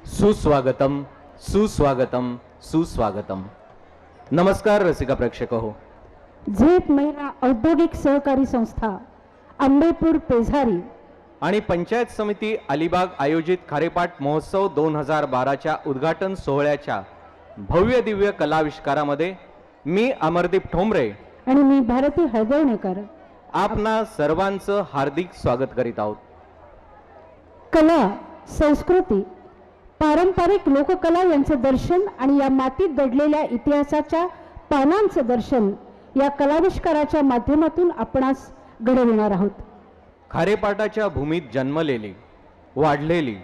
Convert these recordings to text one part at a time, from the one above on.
सुस्वागतम सुस्वागतम सुस्वागतम. नमस्कार रसिका प्रेक्षक हो. झेप महिला औद्योगिक सहकारी संस्था आंबेपूर पेझारी आणि पंचायत समिती अलिबाग आयोजित खारेपाट महोत्सव 2012च्या उद्घाटन सोहळ्याच्या भव्य दिव्य कलाविष्कारामध्ये मी अमरदीप ठोंबरे आणि मी भारती हळदवणेकर आपणा सर्वांचं हार्दिक स्वागत करीत आहोत. कला, संस्कृती, पारंपरिक लोककला यांचं दर्शन आणि या मातीत दडलेल्या इतिहासाच्या पानांचं दर्शन या कलाविष्काराच्या माध्यमातून आपणास घडविणार आहोत. खारेपाटाच्या भूमीत जन्मलेली, वाढलेली,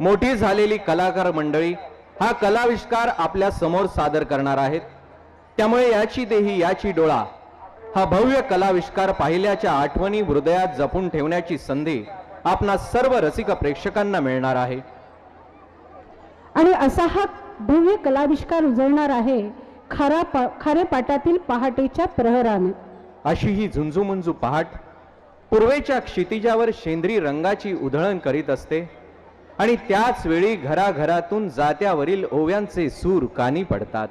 मोठी झालेली कलाकार मंडळी हा कलाविष्कार आपल्या समोर सादर करणार आहेत. त्यामुळे याची देही याची डोळा हा भव्य कलाविष्कार पाहिल्याच्या आठवणी हृदयात जपून ठेवण्याची संधी आपणा सर्व रसिक प्रेक्षकांना मिळणार आहे. आणि असा हा भव्य कलाविष्कार उजळणार आहे खारेपाटातील पहाटेच्या प्रहराने. अशी ही झुंजूमुंजू पहाट पूर्वेच्या क्षितिजावर शेंद्री रंगाची उधळण करीत असते आणि त्याच वेळी घराघरातून जात्यावरील ओव्यांचे सूर कानी पडतात.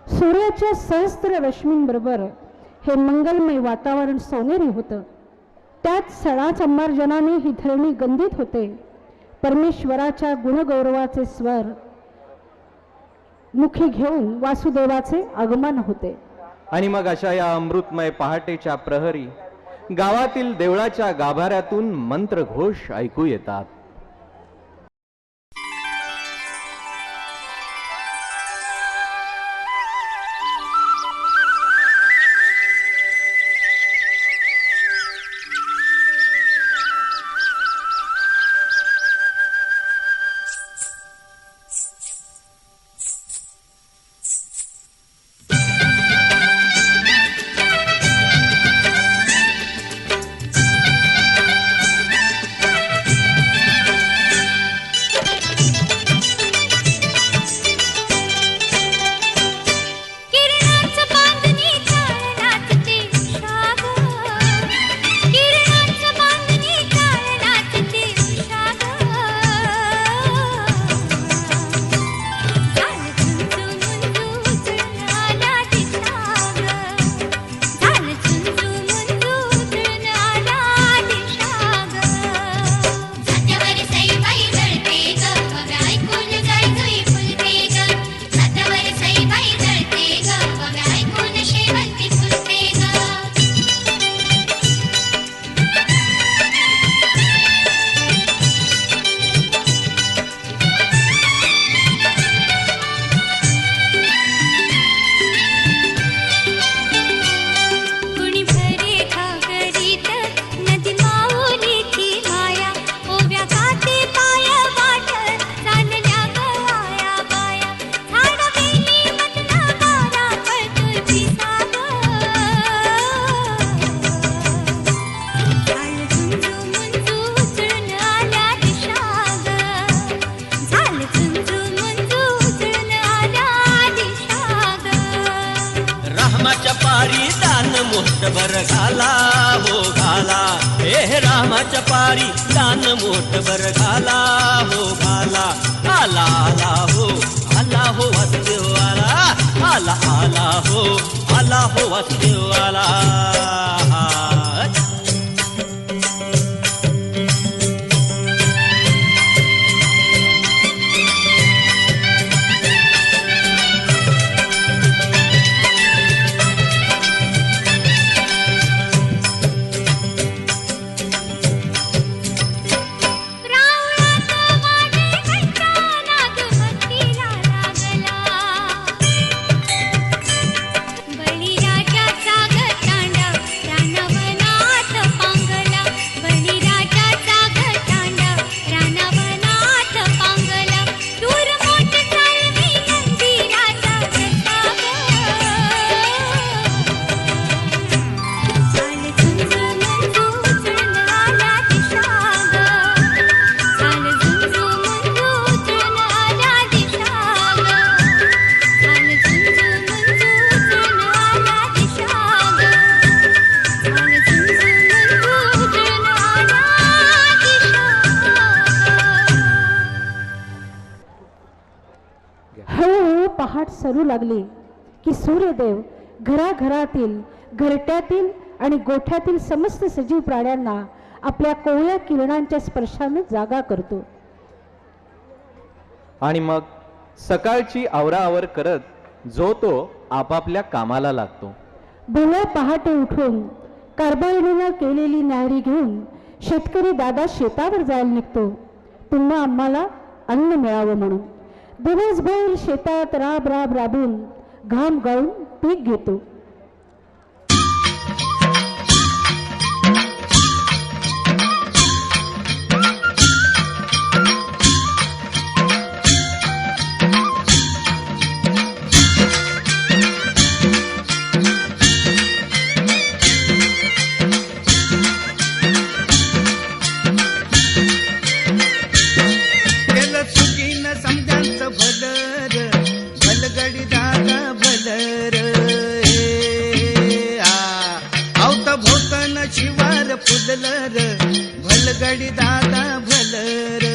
सूर्याच्या सहस्त्र रश्मींबरोबर हे मंगलमय वातावरण सोनेरी होतं. त्यात सणा संमार्जनाने ही धरणी गंधित होते. परमेश्वराच्या गुणगौरवाचे स्वर मुखी घेऊन वासुदेवाचे आगमन होते. आणि मग अशा या अमृतमय पहाटेच्या प्रहरी गावातील देवळाच्या गाभाऱ्यातून मंत्रघोष ऐकू येतात. मोठभर घाला हो घाला, हे रामाच्या पारी दान मोठभर घाला हो घाला. आला आला हो आला हो वासुदेव आला, आला आला हो वासुदेव आला. बळीराजाचा गटांडा पहाट सरू लागली की सूर्यदेव घराघरातील, घरट्यातील आणि गोठ्यातील समस्त सजीव प्राण्यांना आपल्या कोवळ्या किरणांच्या स्पर्शाने जागा करतो. आणि मग सकाळची आवराआवर करत जो तो आपापल्या कामाला लागतो. भल्या पहाटे उठून कारभारणीनं केलेली न्याहारी घेऊन शेतकरी दादा शेतावर जायला निघतो, पुन्हा आम्हाला अन्न मिळावं म्हणून. दिवसभर शेतात राब राब राबून घाम गाळून पीक घेतो. केलं चुकीन समजांचं भलर भलगडी दादा भलर आवत भोवतन शिवार फुललर भलगडी दादा भलर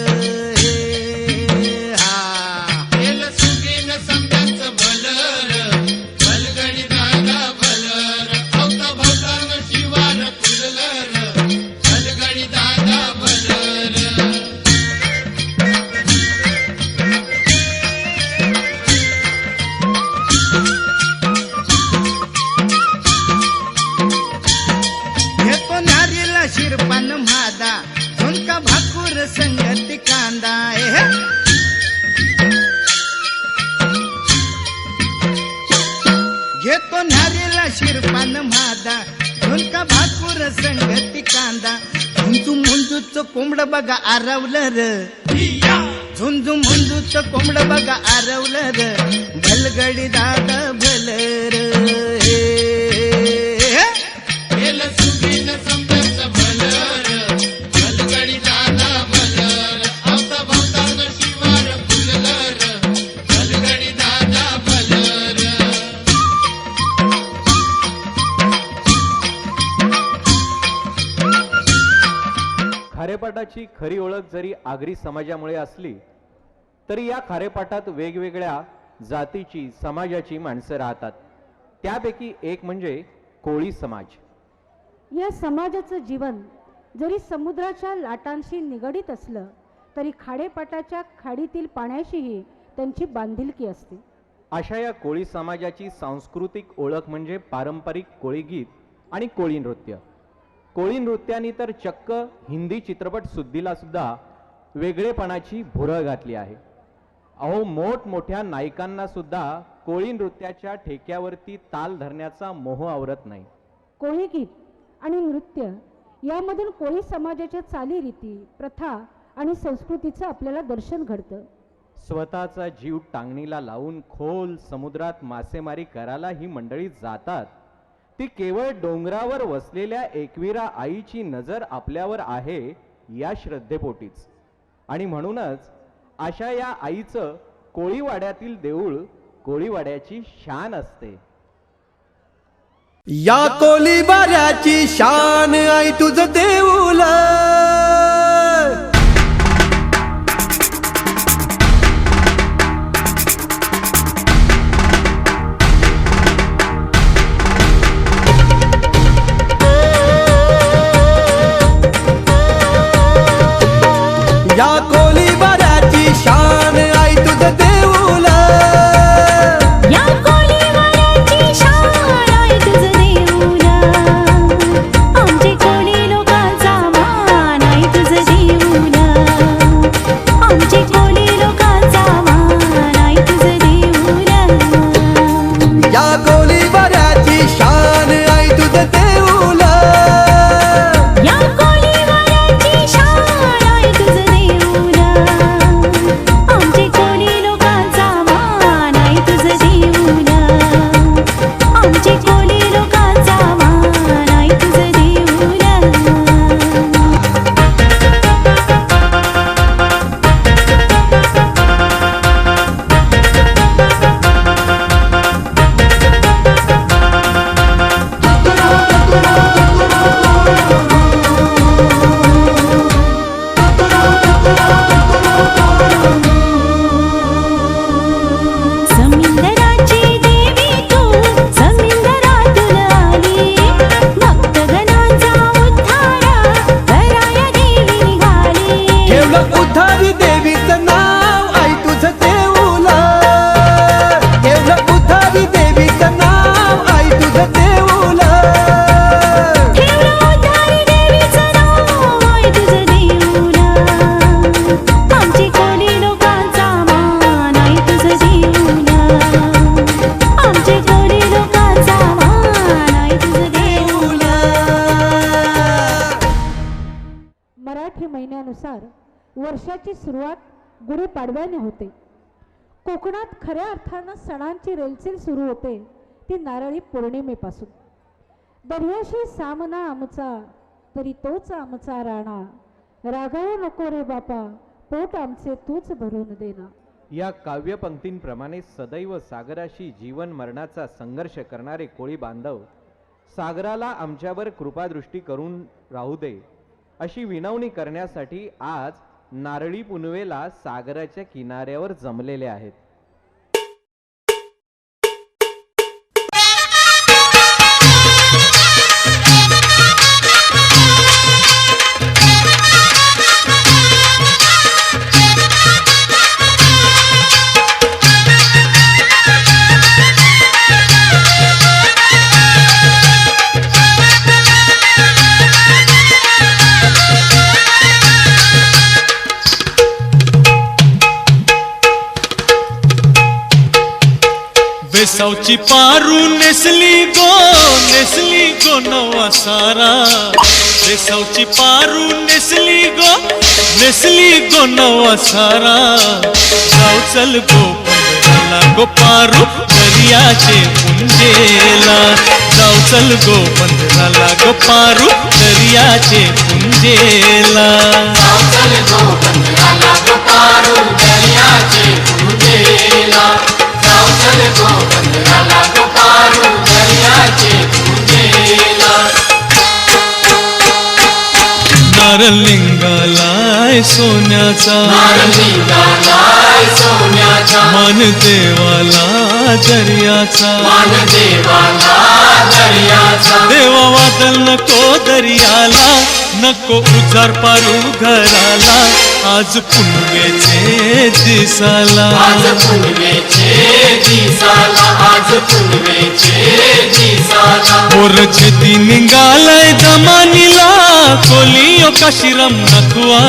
केलं चुकीन समजांचं भलर भलगडी दादा भलर आवत भोवतन शिवार फुललर भलगडी दादा भलर. घेतो नारीला शिरपान मादा झुणका भाकूर संगती कांदा घेतो नारीला शिरपान मादा झुणका भाकूर संगती कांदा. झुंजू मुंजूच कोंबड बघा आरवलं र झुंजू मुंजूच कोंबड बघा आरवलं र भलगडी दादा भलर केलं सुगीन समजायचं भलर भलगडी दादा भलर आवता भवतान शिवार फुललर भलगडी दादा भलर. खारेपाटाची खरी ओळख जरी आगरी समाजामुळे असली तरी या खारेपाटात वेगवेगळ्या जातीची, समाजाची माणसं राहतात. त्यापैकी एक म्हणजे कोळी समाज. या समाजाचं जीवन जरी समुद्राच्या लाटांशी निगडीत असलं तरी खाडेपाटाच्या खाडीतील पाण्याशीही त्यांची बांधिलकी असते. अशा या कोळी समाजाची सांस्कृतिक ओळख म्हणजे पारंपरिक कोळी गीत आणि कोळी नृत्य. कोळी नृत्याने तर चक्क हिंदी चित्रपट सुद्धीला सुद्धा वेगळेपणाची भुरळ घातली आहे. अहो, मोठमोठ्या नायिकांना सुद्धा कोळी नृत्याच्या ठेक्यावरती ताल धरण्याचा मोह आवरत नाही. कोळी गीत आणि नृत्य यामधून कोळी समाजाच्या चालीरीती, प्रथा आणि संस्कृतीचं आपल्याला दर्शन घडतं. स्वतःचा जीव टांगणीला लावून खोल समुद्रात मासेमारी करायला ही मंडळी जातात. ती केवळ डोंगरावर वसलेल्या एकविरा आईची नजर आपल्यावर आहे या श्रद्धेपोटीच. आणि म्हणूनच अशा या आईचं कोळीवाड्यातील देऊळ कोळीवाड्याची शान असते. या कोळीवाड्याची शान आई तुझं देऊळ. या कोळीवाड्याची शान आई तुझं देऊळ. या कोळीवाड्याची शान आई तुझं देऊळ. आमचे कोळी लोकांचा मान नुसार वर्षाची सुरुवात गुढीपाडव्याने होते. कोकणात खऱ्या अर्थानं सणांची रेलचेल सुरू होते ती नारळी पौर्णिमेपासून. दर्याशी सामना आमचा तरी तोच आमचा राणा, रागावू नको रे बापा पोट आमचे तूच भरून देना. या काव्यपंक्तींप्रमाणे सदैव सागराशी जीवन मरणाचा संघर्ष करणारे कोळी बांधव सागराला आमच्यावर कृपादृष्टी करून राहू दे अशी विनवणी करण्यासाठी आज नारळी पुनवेला सागराच्या किनाऱ्यावर जमलेले आहेत. वेसावची पारू नेसली गो नवा सारा. वेसावची पारू नेसली गो नवा सारा. जाऊ चल गो पंधराला गो पारू दर्याचे पुंजेला. जाऊ चल गो पंधराला गो पारू दर्याचे पुंजेला. जाऊ चल गो पंधराला गो पारू दर्याचे पुंजेला. नारलिंगालाय सोन्याचा मान देवाला दर्याचा. देवा वादल नको दर्याला नको उजार पारू घराला. आज पुनवेचे दिसाला मोरचे ती निघालाय जमानीला. कोलियो काशीराम नखवा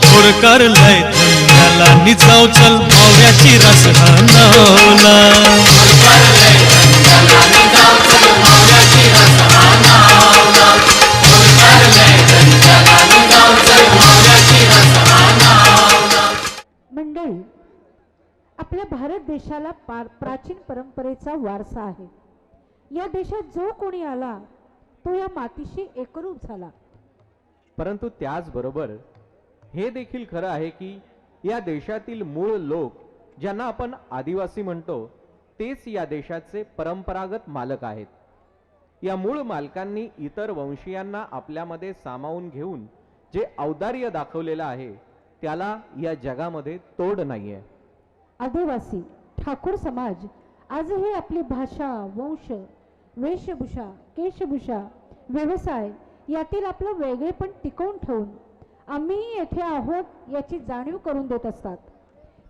मोर करलाय धन्याला. निजाव चल माव्याची रस हानवला. मंडळी, आपल्या भारत देशाला प्राचीन परंपरेचा वारसा आहे. या देशात जो कोणी आला तो या मातीशी एकरूप झाला. परंतु त्याचबरोबर हे देखील खरं आहे की या देशातील मूळ लोक ज्यांना आपण आदिवासी म्हणतो तेच या देशाचे परंपरागत मालक आहेत. या मूळ मालकांनी इतर वंशीयांना आपल्यामध्ये सामावून घेऊन जे औदार्य दाखवलेलं आहे त्याला या जगामध्ये तोड नाहीये. आदिवासी ठाकूर समाज आजही आपली भाषा, वंश, वेशभूषा, केशभूषा, व्यवसाय यातील आपलं वेगळेपण टिकवून ठेवून आम्ही येथे आहोत याची जाणीव करून देत असतात.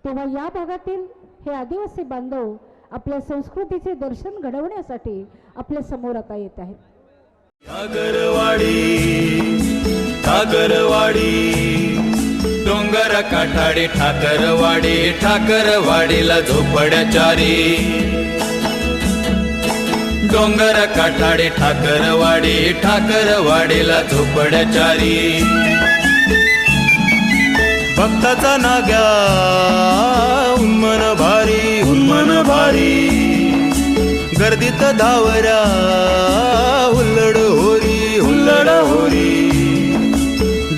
तेव्हा या भागातील हे आदिवासी बांधव आपल्या संस्कृतीचे दर्शन घडवण्यासाठी आपल्या समोर आता येत आहेत. ठाकरवाडी डोंगर काठाडे ठाकरवाडीला झोपड्याचारी. डोंगर काठाडे ठाकरवाडीला झोपड्याचारी. भक्ताचा नाग्या उन्मन भारी गर्दीत धावऱ्या हुल्लड होरी.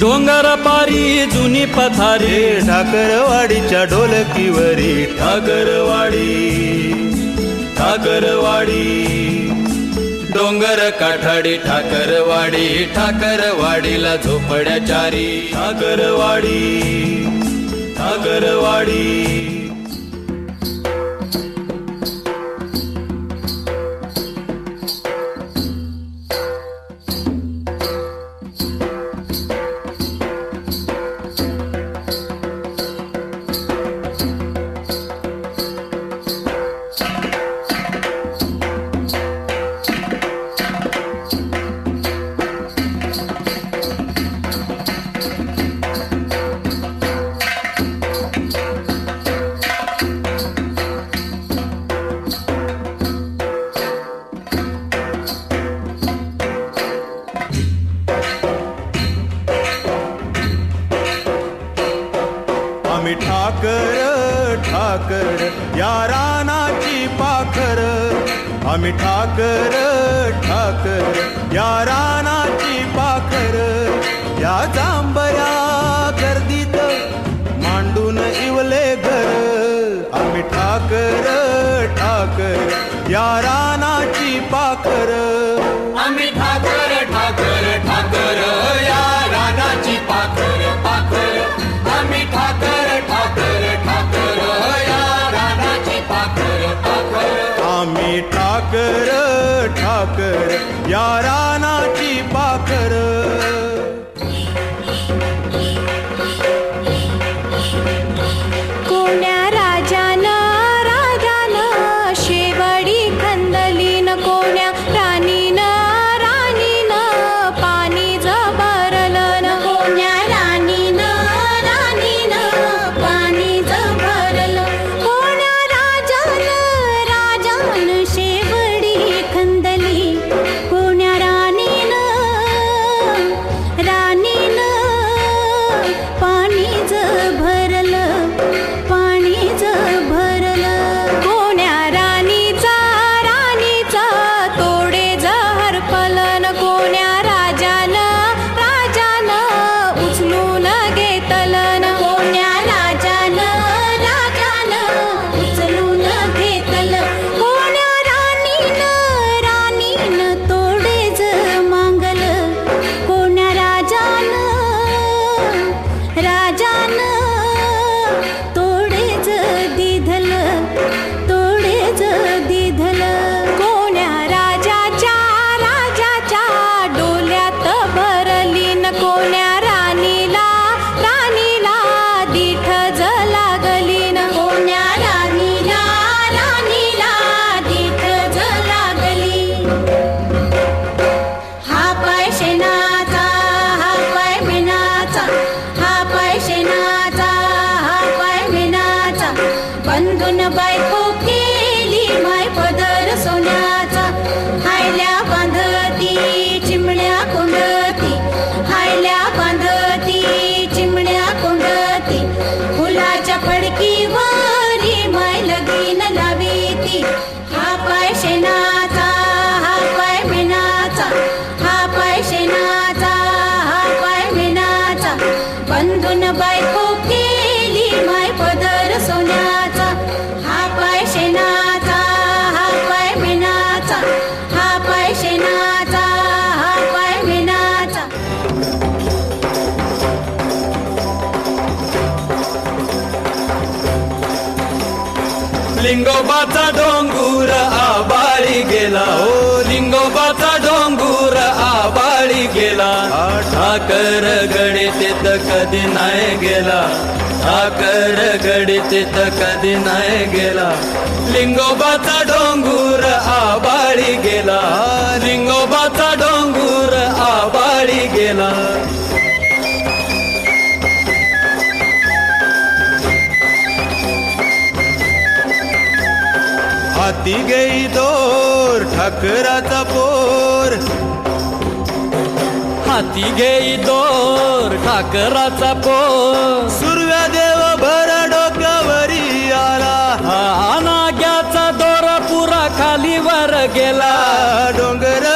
डोंगर पारी जुनी पथारी ठाकरवाडीच्या ढोलकीवरी. ठाकरवाडी डोंगर काठाडी ठाकरवाडीला झोपड्याचारी. ठाकरवाडी ठाकर ठाकर या रानाची पाखर आम्ही ठाकर ठाकर या रानाची पाखर या जांभया गर्दीत मांडून इवले घर आम्ही ठाकर ठाकर या रानाची पाखर आम्ही ठाकर ठाकर ठाकर या रानाची पाखर पाखर आम्ही ठाकर ठाकर ठाकर या रानाची पाखर पाखर आम्ही ठाकर ठाकर या रानाची पाखर कोण्या राजानं राजानं शेवडी खंदलीन कोण्या राणीनं राणीनं पाणी भरलं न कोण्या राणीनं राणीनं पाणी भरलं कोण्या राजानं राजानं शेवडी खंदली कोण्या राणीनं राणीनं पाणीच भरलं पाणीच भरलं कोण्या राणीचा राणीचा तोडे जहर पलन कोण्या राजानं राजानं उचलून घेतलन कोण्या राजानं राजानं उचलून घेतलं कोण्या राणीनं राणीनं तोडेच मागलं कोण्या राजानं राजानं तोडेच दिधलं तोडेच दिधलं कोण्या राजाच्या राजाच्या डोल्यात भरली न कोण्या राणीला राणीला दिठज लागली न कोण्या राणीला राणीला दिठज लागली हा पाय शेणाचा हा पाय मेणाचा हा पाय शेणाचा हा पाय मेणाचा बंधून बायको केली माय पदर सोन्याचा हायल्या बांधती चिमण्या कोंडती हायल्या बांधती चिमण्या कोंडती फुलाच्या फडकीवरी माय लगीन लावीती हा पाय शेणाचा हा पाय मेणाचा हा पाय शेणाचा हा पाय मेणाचा बंधून बायको केली माय पदर सोन्याचा हा पाय शेणाचा हा पाय मेणाचा हा पाय शेणाचा हा पाय मेणाचा लिंगोबाचा डोंगूर आबाळी गेला हो लिंगोबाचा डोंगूर आबाळी गेला ठाकर गडीत कधी नाही गेला ठाकर गडीत कधी नाही गेला लिंगोबाचा डोंगूर आबाळी गेला लिंगोबाचा डोंगूर आबाळी गेला हाती गेई दोर ठाकराचा पोर हाती घेई दोर ठाकराचा पोर सुरव्या देव भर डोक्यावरी आला हा नाग्याचा दोरा पुरा खालीवर गेला डोंगर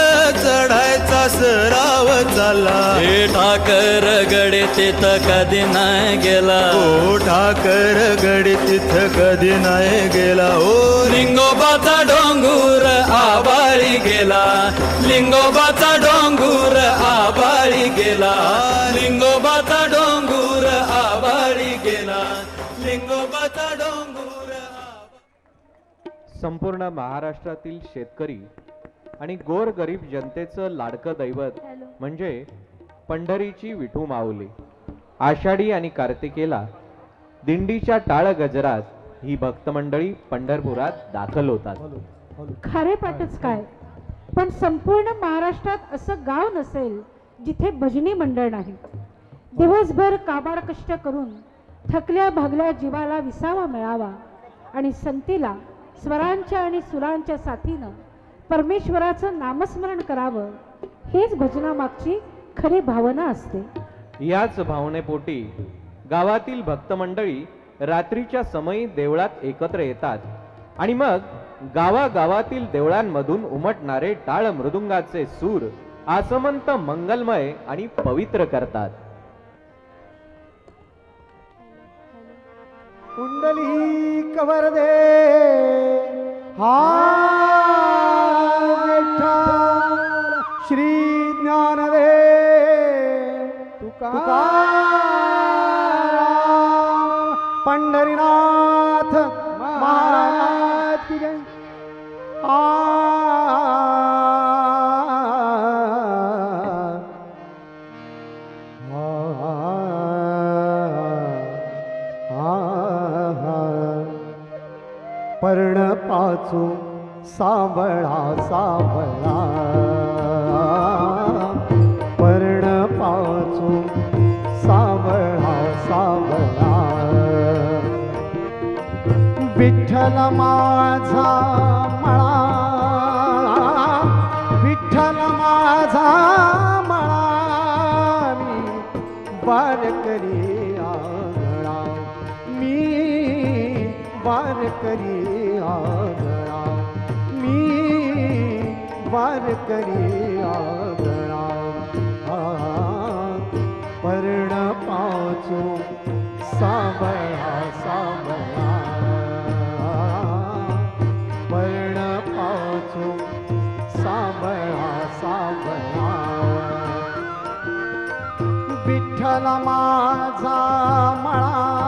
चढायचा सराव चालला हे ठाकर गडे तिथं कधी नाही गेला ओ ठाकर गडी तिथं कधी नाही गेला ओ लिंगोबाचा डोंगूर आबाळी गेला लिंगोबाचा डोंगूर आबाळी गेला लिंगोबाचा डोंगूर आबाळी गेला लिंगोबाचा डोंगूर संपूर्ण महाराष्ट्रातील शेतकरी आणि गोरगरीब जनतेचं लाडकं दैवत म्हणजे पंढरीची विठू माऊली आषाढी आणि कार्तिकेला दिंडीच्या टाळ गजरात ही भक्त मंडळी पंढरपुरात दाखल होतात खारेपाटच काय पण संपूर्ण महाराष्ट्रात असं गाव नसेल जिथे भजनी मंडळ नाही दिवसभर काबाड कष्ट करून थकल्या भागल्या जीवाला विसावा मिळावा आणि संतीला स्वरांच्या आणि सुरांच्या साथीनं परमेश्वराचं नामस्मरण करावं हेच भजनामागची खरी भावना असते याच भावनेपोटी गावातील भक्त मंडळी रात्रीच्या समयी देवळात एकत्र येतात आणि मग गावागावातील देवळांमधून उमटणारे टाळ मृदुंगाचे सूर आसमंत मंगलमय आणि पवित्र करतात. कुंडली कवरदे हा विठ्ठल श्री ज्ञानदेव तुकाराम पंढरीनाथ महाराज की जय. पर्ण पाचू सावळा सावळा पर्ण पाचू सावळा सावळा विठ्ठल माझा मळा विठ्ठल माझा मळा मी वारकरी आगळा मी वारकरी आगळा मी वारकरी आगळा पर्ण पाचू सावळा सावळा पर्ण पाचू सावळा सावळा विठ्ठल माझा मळा